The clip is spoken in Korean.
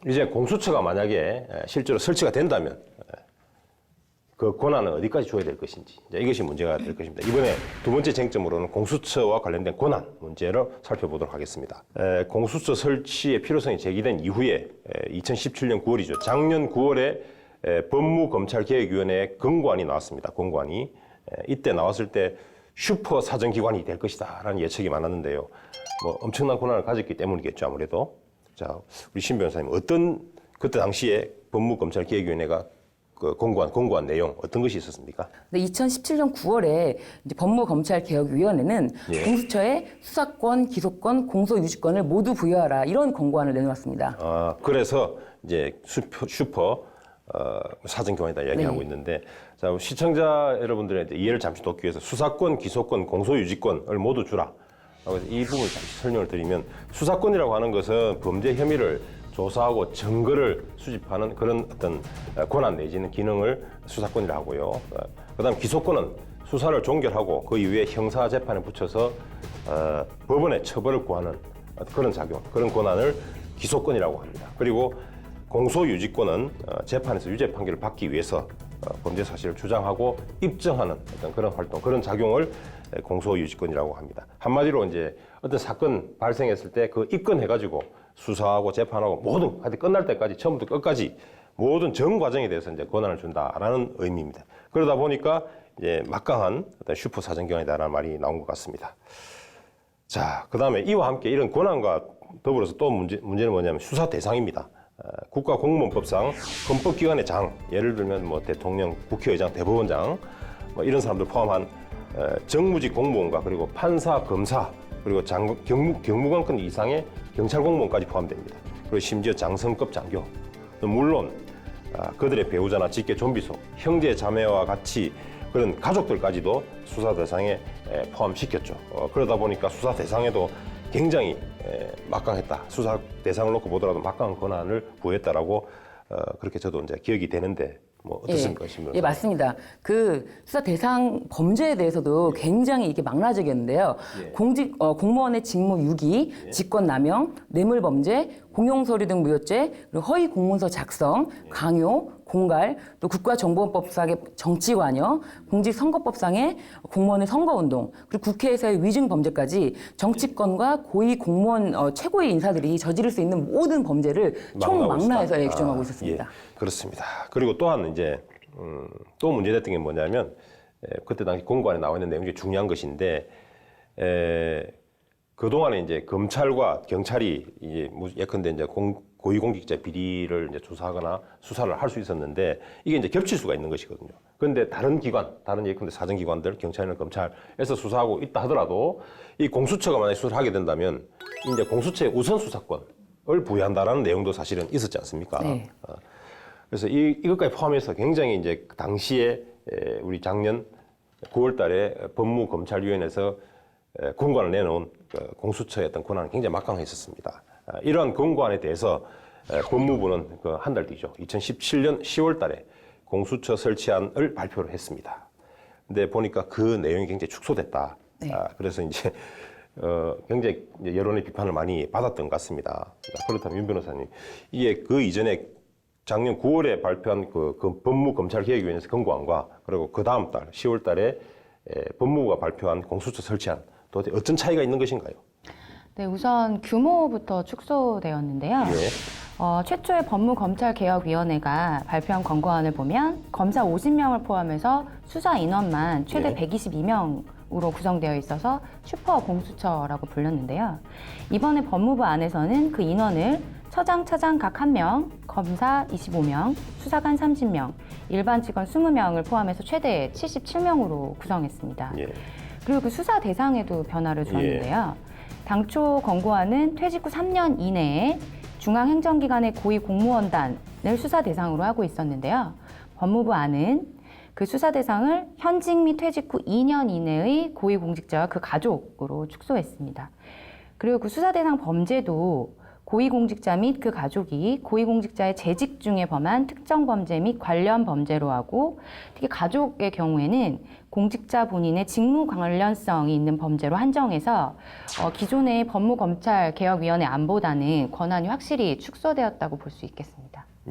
이제 공수처가 만약에 실제로 설치가 된다면 그 권한은 어디까지 줘야 될 것인지 이제 이것이 문제가 될 것입니다. 이번에 두 번째 쟁점으로는 공수처와 관련된 권한 문제를 살펴보도록 하겠습니다. 공수처 설치의 필요성이 제기된 이후에 2017년 9월이죠. 작년 9월에 법무검찰개혁위원회 권고안이 나왔습니다. 권고안이 이때 나왔을 때 슈퍼 사정기관이 될 것이다라는 예측이 많았는데요. 뭐 엄청난 권한을 가졌기 때문이겠죠, 아무래도. 자, 우리 신 변호사님 어떤 그때 당시에 법무검찰개혁위원회가 그 권고안 내용 어떤 것이 있었습니까? 2017년 9월에 이제 법무검찰개혁위원회는 공수처에 수사권, 기소권, 공소유지권을 모두 부여하라 이런 권고안을 내놓았습니다. 그래서 이제 슈퍼 사정기관이다 이야기하고 있는데, 자, 시청자 여러분들의 이해를 잠시 돕기 위해서 수사권, 기소권, 공소유지권을 모두 주라. 그래서 이 부분을 잠시 설명을 드리면, 수사권이라고 하는 것은 범죄 혐의를 조사하고 증거를 수집하는 그런 어떤 권한 내지는 기능을 수사권이라고 하고요. 그다음 기소권은 수사를 종결하고 그 이후에 형사 재판에 붙여서 법원의 처벌을 구하는 그런 작용, 그런 권한을 기소권이라고 합니다. 그리고 공소유지권은 재판에서 유죄 판결을 받기 위해서 범죄 사실을 주장하고 입증하는 어떤 그런 활동, 그런 작용을 공소유지권이라고 합니다. 한마디로 이제 어떤 사건 발생했을 때 그 입건해가지고 수사하고 재판하고 모든 하여튼 끝날 때까지 처음부터 끝까지 모든 전 과정에 대해서 이제 권한을 준다라는 의미입니다. 그러다 보니까 이제 막강한 어떤 슈퍼 사정기관이다라는 말이 나온 것 같습니다. 자, 그다음에 이와 함께 이런 권한과 더불어서 또 문제는 뭐냐면 수사 대상입니다. 국가공무원법상 헌법기관의 장, 예를 들면 뭐 대통령, 국회의장, 대법원장 뭐 이런 사람들 포함한 정무직 공무원과 그리고 판사, 검사 그리고 경무관급 이상의 경찰 공무원까지 포함됩니다. 그리고 심지어 장성급 장교, 물론 그들의 배우자나 직계 좀비속, 형제 자매와 같이 그런 가족들까지도 수사 대상에 포함시켰죠. 그러다 보니까 수사 대상에도 굉장히 막강했다. 수사 대상을 놓고 보더라도 막강한 권한을 부여했다라고 그렇게 저도 이제 기억이 되는데 뭐 어떻습니까, 예, 맞습니다. 그 수사 대상 범죄에 대해서도 굉장히 이게 망라적이었는데요. 공무원의 직무 유기, 직권남용, 뇌물범죄, 공용서류 등 무효죄, 그리고 허위 공문서 작성, 강요, 공갈, 또 국가정보원법상의 정치관여, 공직선거법상의 공무원의 선거운동, 그리고 국회에서의 위증범죄까지 정치권과 고위 공무원 최고의 인사들이 저지를 수 있는 모든 범죄를 총망라해서 규정하고 있었습니다. 예, 그렇습니다. 그리고 또한 이제 또 문제됐던 게 뭐냐면 그때 당시 공고안에 나와 있는 내용 중에 중요한 것인데 그동안에 이제 검찰과 경찰이 이제 예컨대 이제 고위공직자 비리를 이제 조사하거나 수사를 할 수 있었는데 이게 이제 겹칠 수가 있는 것이거든요. 그런데 다른 기관, 다른 예컨대 사정기관들, 경찰이나 검찰에서 수사하고 있다 하더라도 이 공수처가 만약에 수사를 하게 된다면 이제 공수처의 우선 수사권을 부여한다라는 내용도 사실은 있었지 않습니까? 네. 그래서 이것까지 포함해서 굉장히 이제 당시에 우리 작년 9월 달에 법무검찰위원회에서 권고안을 내놓은 공수처의 어떤 권한은 굉장히 막강했었습니다. 이러한 권고안에 대해서 법무부는 그 한 달 뒤죠. 2017년 10월 달에 공수처 설치안을 발표를 했습니다. 근데 보니까 그 내용이 굉장히 축소됐다. 네. 그래서 이제 굉장히 여론의 비판을 많이 받았던 것 같습니다. 그렇다면 윤 변호사님, 이게 그 이전에 작년 9월에 발표한 그 법무검찰개혁위원회에서 권고안과 그리고 그 다음 달 10월 달에 법무부가 발표한 공수처 설치안 도대체 어떤 차이가 있는 것인가요? 네, 우선 규모부터 축소되었는데요. 최초의 법무검찰개혁위원회가 발표한 권고안을 보면 검사 50명을 포함해서 수사 인원만 최대 122명으로 구성되어 있어서 슈퍼 공수처라고 불렸는데요. 이번에 법무부 안에서는 그 인원을 처장, 차장 각 1명, 검사 25명, 수사관 30명, 일반 직원 20명을 포함해서 최대 77명으로 구성했습니다. 그리고 그 수사 대상에도 변화를 주었는데요. 당초 권고안은 퇴직 후 3년 이내에 중앙행정기관의 고위 공무원단을 수사 대상으로 하고 있었는데요. 법무부 안은 그 수사 대상을 현직 및 퇴직 후 2년 이내의 고위공직자와 그 가족으로 축소했습니다. 그리고 그 수사 대상 범죄도 고위공직자 및 그 가족이 고위공직자의 재직 중에 범한 특정 범죄 및 관련 범죄로 하고, 특히 가족의 경우에는 공직자 본인의 직무 관련성이 있는 범죄로 한정해서 기존의 법무검찰개혁위원회 안보다는 권한이 확실히 축소되었다고 볼 수 있겠습니다.